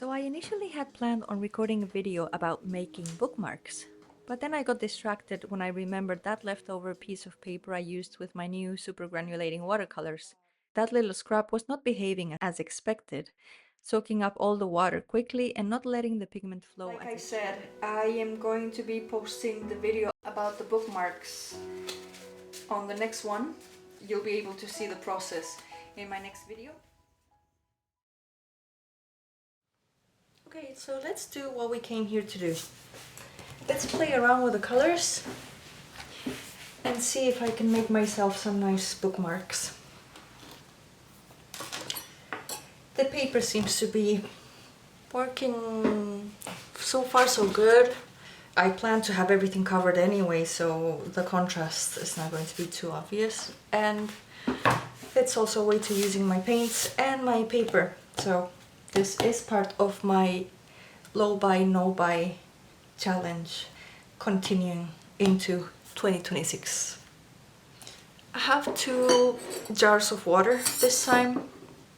So I initially had planned on recording a video about making bookmarks, but then I got distracted when I remembered that leftover piece of paper I used with my new super granulating watercolors. That little scrap was not behaving as expected, soaking up all the water quickly and not letting the pigment flow. Like I said, I am going to be posting the video about the bookmarks on the next one. You'll be able to see the process in my next video. Okay, so let's do what we came here to do. Let's play around with the colors and see if I can make myself some nice bookmarks. The paper seems to be working so far so good. I plan to have everything covered anyway, so the contrast is not going to be too obvious. And it's also a way to using my paints and my paper. So this is part of my low buy, no buy challenge continuing into 2026. I have 2 jars of water this time,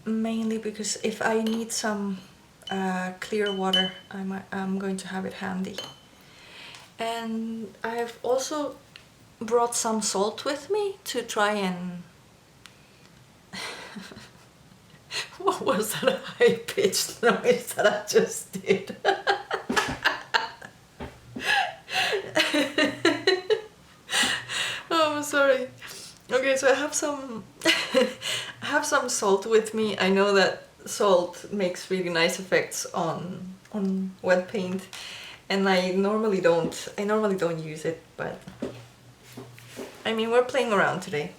mainly because if I need some clear water, I'm going to have it handy. And I've also brought some salt with me to try and what was that high-pitched noise that I just did? Oh, I'm sorry. Okay, so I have some I have some salt with me. I know that salt makes really nice effects on wet paint, and I normally don't use it, but I mean, we're playing around today.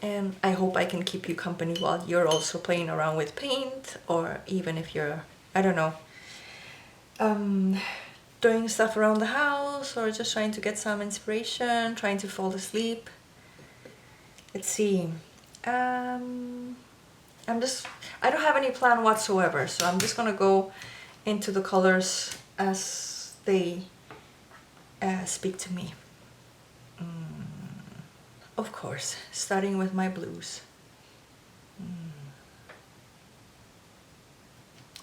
And I hope I can keep you company while you're also playing around with paint, or even if you're, I don't know, doing stuff around the house, or just trying to get some inspiration, trying to fall asleep. Let's see. I don't have any plan whatsoever, so I'm just gonna go into the colors as they speak to me. Of course, starting with my blues.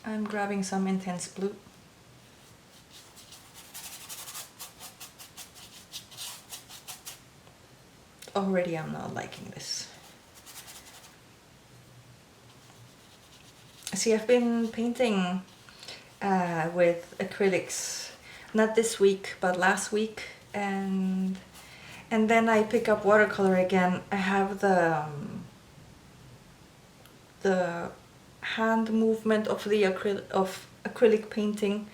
I'm grabbing some intense blue. Already I'm not liking this. See, I've been painting with acrylics, not this week, but last week, and then I pick up watercolor again. I have the hand movement of the acrylic painting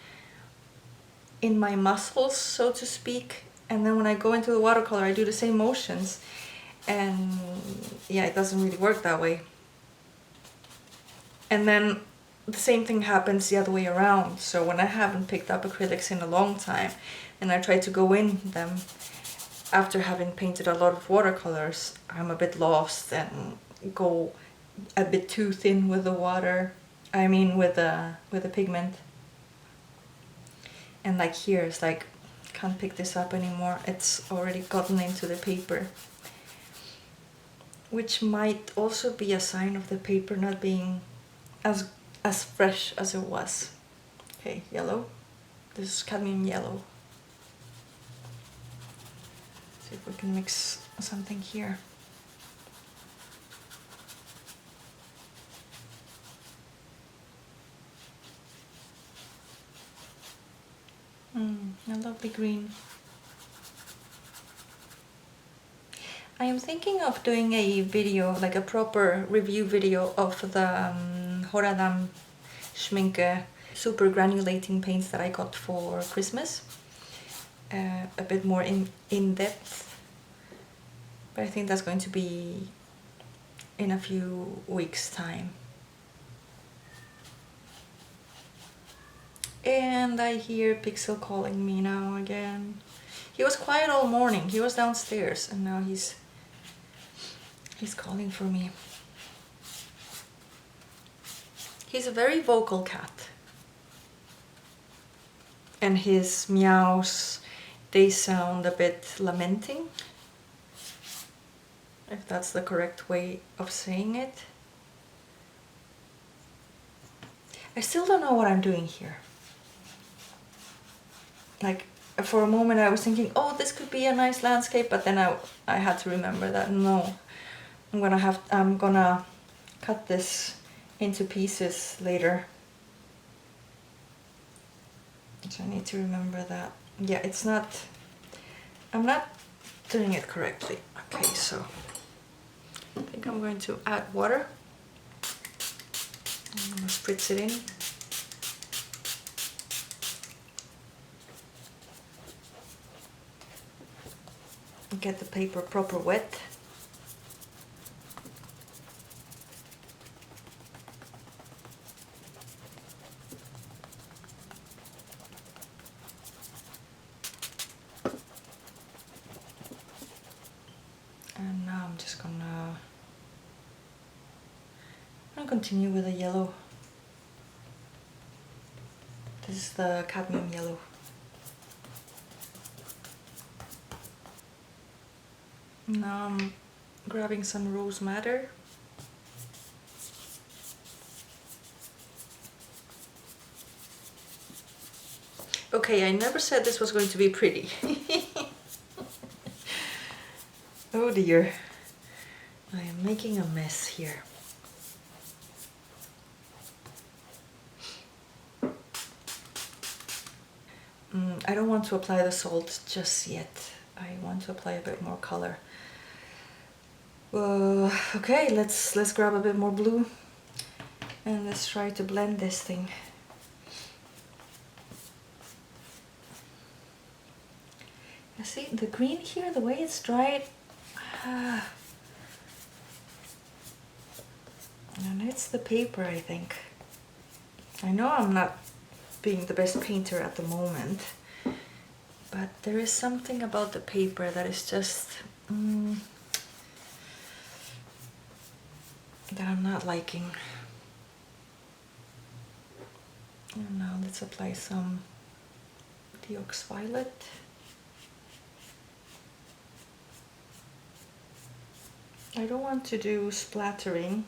in my muscles, so to speak. And then when I go into the watercolor, I do the same motions, and yeah, it doesn't really work that way. And then the same thing happens the other way around. So when I haven't picked up acrylics in a long time, and I try to go in them after having painted a lot of watercolors, I'm a bit lost and go a bit too thin with the water. I mean with the pigment. And like here, it's like, can't pick this up anymore. It's already gotten into the paper. Which might also be a sign of the paper not being as fresh as it was. Okay, yellow. This is cadmium yellow. See if we can mix something here. A lovely green. I am thinking of doing a video, like a proper review video of the Horadam Schminke super granulating paints that I got for Christmas. A bit more in depth, but I think that's going to be in a few weeks' time. And I hear Pixel calling me now again. He was quiet all morning. He was downstairs, and now he's calling for me. He's a very vocal cat, and his meows, they sound a bit lamenting, if that's the correct way of saying it. I still don't know what I'm doing here. Like, for a moment I was thinking, oh, this could be a nice landscape, but then I had to remember that no, I'm gonna cut this into pieces later. So I need to remember that. Yeah, I'm not doing it correctly. Okay, so I think I'm going to add water. I'm gonna spritz it in. Get the paper proper wet. And now I'm just gonna continue with the yellow. This is the cadmium yellow. Now I'm grabbing some rose madder. Okay, I never said this was going to be pretty. Oh dear. I am making a mess here. I don't want to apply the salt just yet. I want to apply a bit more color. Okay, let's grab a bit more blue and let's try to blend this thing. You see the green here, the way it's dried, and it's the paper, I think. I know I'm not being the best painter at the moment, but there is something about the paper that is just that I'm not liking. And now let's apply some Deox Violet. I don't want to do splattering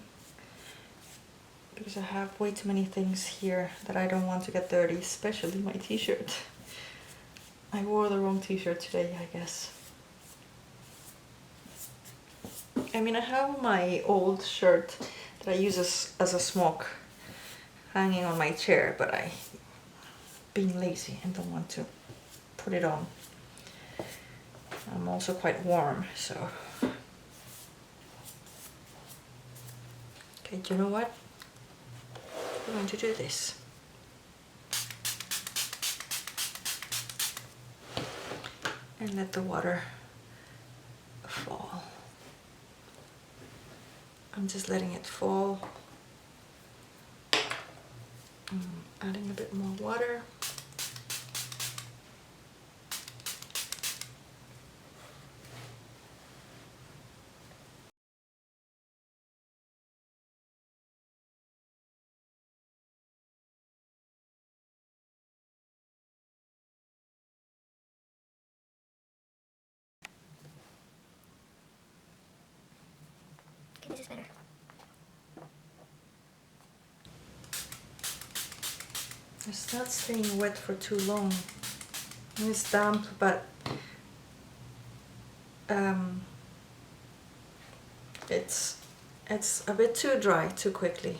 because I have way too many things here that I don't want to get dirty, especially my t-shirt. I wore the wrong t-shirt today, I guess. I mean, I have my old shirt that I use as a smock hanging on my chair, but I'm being lazy and don't want to put it on. I'm also quite warm, so. Okay, do you know what? I'm going to do this. And let the water fall. I'm just letting it fall. Adding a bit more water. Okay, this is better. It's not staying wet for too long. It's damp, but it's a bit too dry too quickly.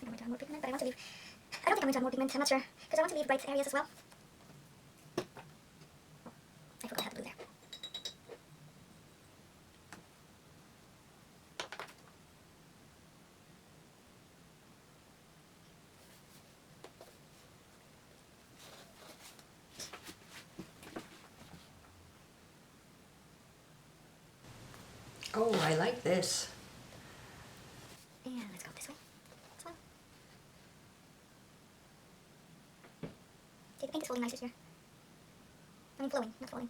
I'm going to add more pigment, but I want to leave. I don't think I'm going to add more pigment. I'm not sure because I want to leave bright areas as well. I forgot I had the blue there. Oh, I like this. And let's go this way as well. Okay, the paint is holding nicer here. I mean flowing, not falling.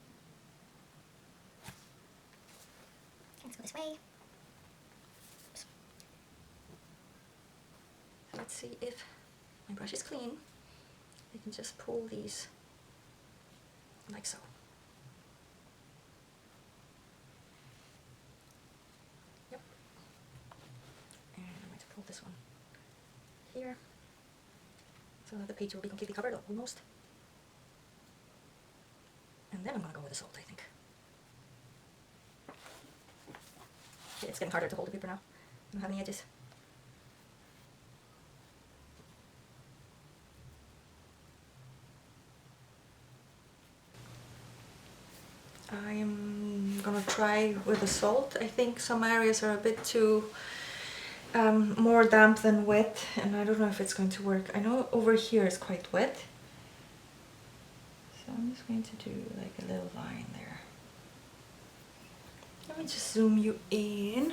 Okay, let's go this way. Oops. Let's see if my brush is clean. I can just pull these like so. Yep. put this one here, so that the page will be completely covered, almost. And then I'm gonna go with the salt, I think. Okay, it's getting harder to hold the paper now. I don't have any edges. I'm gonna try with the salt. I think some areas are a bit too more damp than wet, and I don't know if it's going to work. I know over here is quite wet, so I'm just going to do like a little line there. Let me just zoom you in.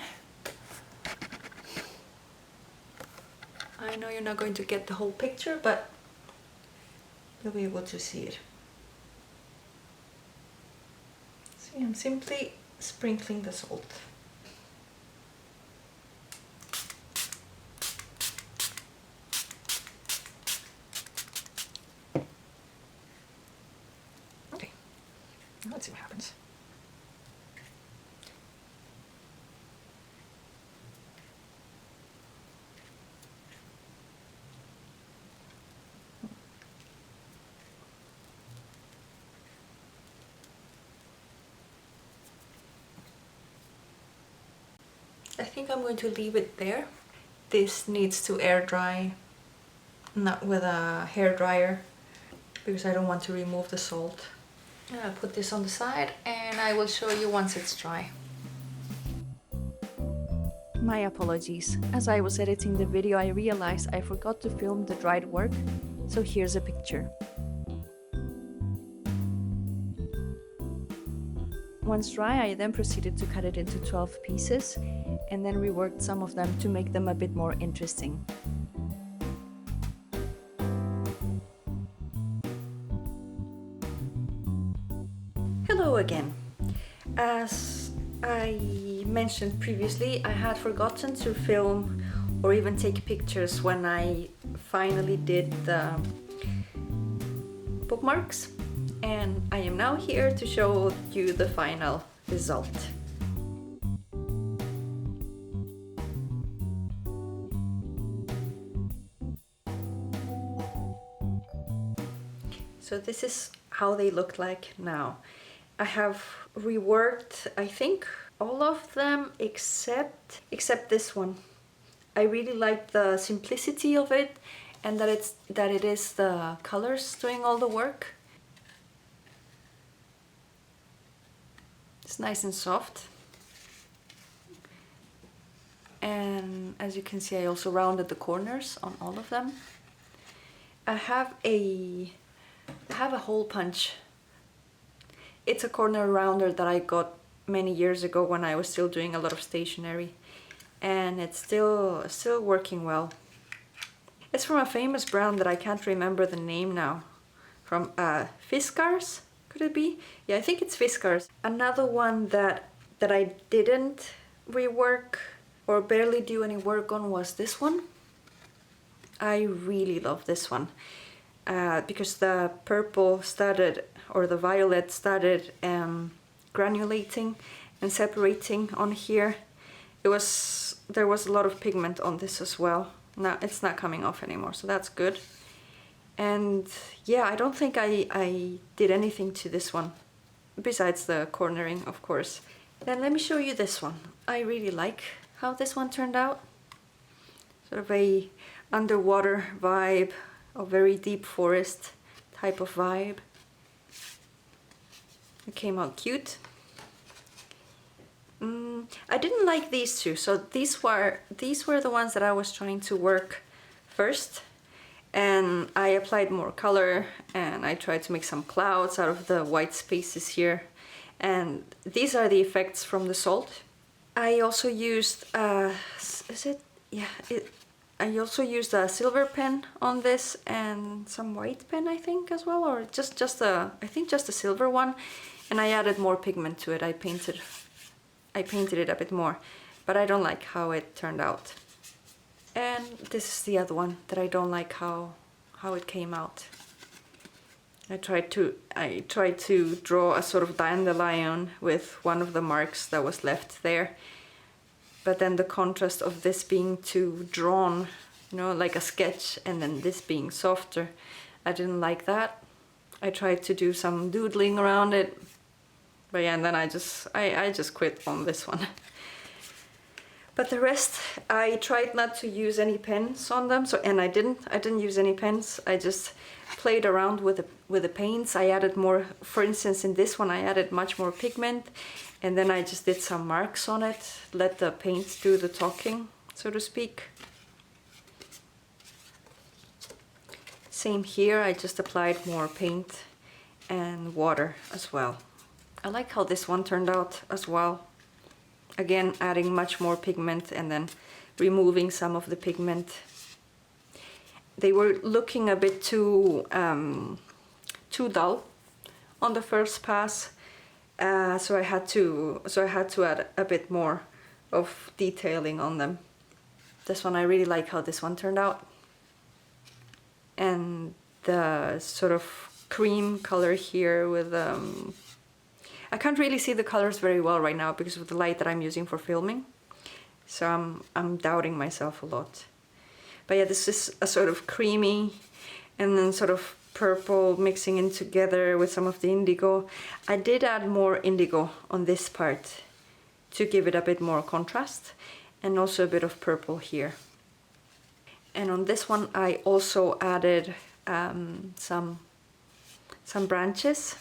I know you're not going to get the whole picture, but you'll be able to see it. See, I'm simply sprinkling the salt. Okay, now let's see what happens. I think I'm going to leave it there. This needs to air dry, not with a hair dryer, because I don't want to remove the salt. I'll put this on the side and I will show you once it's dry. My apologies. As I was editing the video, I realized I forgot to film the dried work, so here's a picture. Once dry, I then proceeded to cut it into 12 pieces and then reworked some of them to make them a bit more interesting. Hello again. As I mentioned previously, I had forgotten to film or even take pictures when I finally did the bookmarks, and I am now here to show you the final result. So this is how they look like now. I have reworked, I think, all of them except this one. I really like the simplicity of it, and that it is the colors doing all the work. It's nice and soft. And as you can see, I also rounded the corners on all of them. I have a hole punch. It's a corner rounder that I got many years ago when I was still doing a lot of stationery, and it's still working well. It's from a famous brand that I can't remember the name now. From Fiskars, could it be? Yeah, I think it's Fiskars. Another one that I didn't rework or barely do any work on was this one. I really love this one because the purple started, or the violet started granulating and separating on here. There was a lot of pigment on this as well. Now it's not coming off anymore, so that's good. And yeah, I don't think I did anything to this one besides the cornering, of course. Then let me show you this one. I really like how this one turned out. Sort of a underwater vibe, a very deep forest type of vibe. It came out cute. I didn't like these two, so these were the ones that I was trying to work first, and I applied more color and I tried to make some clouds out of the white spaces here, and these are the effects from the salt. I also used I also used a silver pen on this and some white pen, I think, as well, or just a silver one, and I added more pigment to it. I painted it a bit more, but I don't like how it turned out. And this is the other one that I don't like how it came out. I tried to draw a sort of dandelion with one of the marks that was left there, But then the contrast of this being too drawn, you know, like a sketch, and then this being softer, I didn't like that. I tried to do some doodling around it, but yeah, and then I just quit on this one. But the rest, I tried not to use any pens on them, and I didn't use any pens. I just played around with the paints. I added more, for instance, in this one I added much more pigment, and then I just did some marks on it, let the paint do the talking, so to speak. Same here, I just applied more paint and water as well. I like how this one turned out as well. Again, adding much more pigment and then removing some of the pigment. They were looking a bit too dull on the first pass, so I had to add a bit more of detailing on them. This one, I really like how this one turned out, and the sort of cream color here with I can't really see the colors very well right now because of the light that I'm using for filming, so I'm doubting myself a lot. But yeah, this is a sort of creamy and then sort of purple mixing in together with some of the indigo. I did add more indigo on this part to give it a bit more contrast, and also a bit of purple here. And on this one I also added some branches.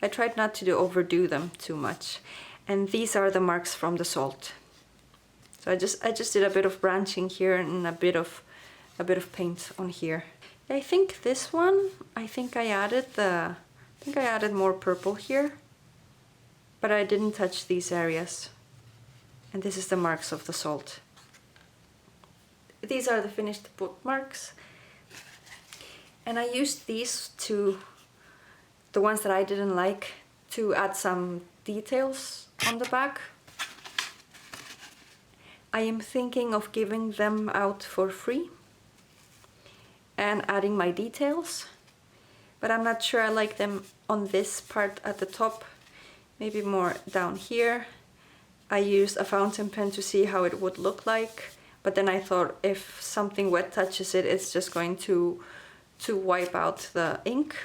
I tried not to overdo them too much, and these are the marks from the salt. So I just did a bit of branching here and a bit of paint on here. I think this one, I added more purple here, but I didn't touch these areas. And this is the marks of the salt. These are the finished bookmarks, and I used these the ones that I didn't like, to add some details on the back. I am thinking of giving them out for free and adding my details, but I'm not sure I like them on this part at the top, maybe more down here. I used a fountain pen to see how it would look like, but then I thought if something wet touches it, it's just going to wipe out the ink.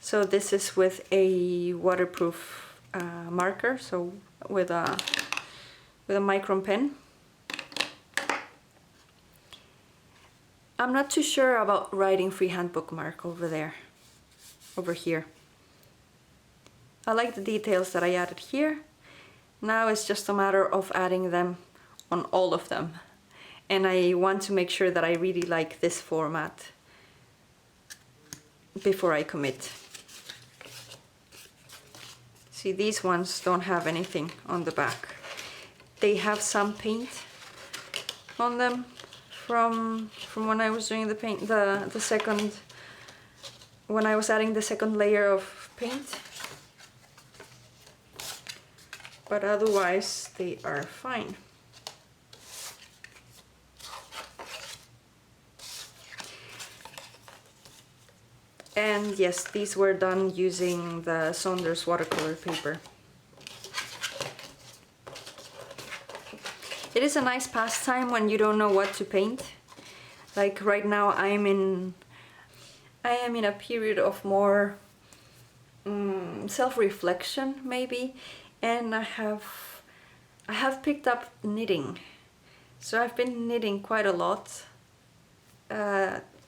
So this is with a waterproof marker, so with a micron pen. I'm not too sure about writing freehand bookmark over here. I like the details that I added here. Now it's just a matter of adding them on all of them. And I want to make sure that I really like this format before I commit. See, these ones don't have anything on the back. They have some paint on them from when I was doing the paint, the second, when I was adding the second layer of paint. But otherwise they are fine. And yes, these were done using the Saunders watercolor paper. It is a nice pastime when you don't know what to paint. Like right now I am in a period of more self-reflection maybe, and I have picked up knitting. So I've been knitting quite a lot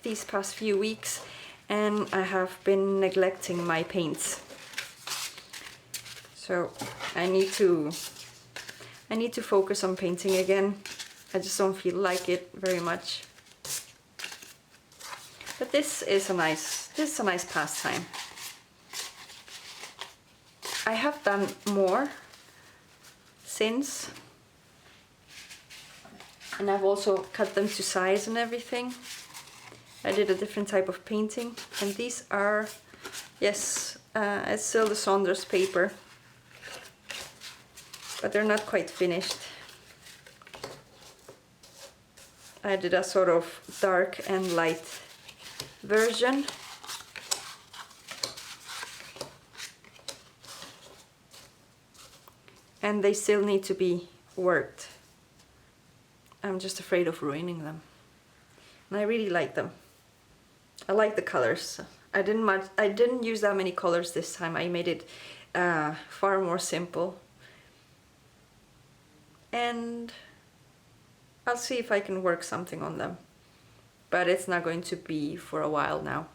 these past few weeks, and I have been neglecting my paints. So I need to focus on painting again. I just don't feel like it very much. But this is a nice pastime. I have done more since, and I've also cut them to size and everything. I did a different type of painting, and these are, yes, it's still the Saunders paper, but they're not quite finished. I did a sort of dark and light version. And they still need to be worked. I'm just afraid of ruining them. And I really like them. I like the colors. I didn't use that many colors this time. I made it far more simple. And I'll see if I can work something on them. But it's not going to be for a while now.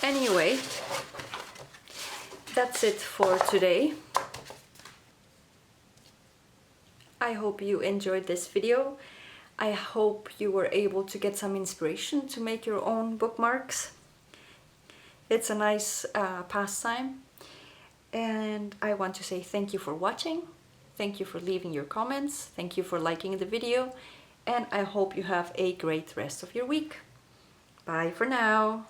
Anyway, that's it for today. I hope you enjoyed this video. I hope you were able to get some inspiration to make your own bookmarks. It's a nice pastime. And I want to say thank you for watching. Thank you for leaving your comments. Thank you for liking the video. And I hope you have a great rest of your week. Bye for now.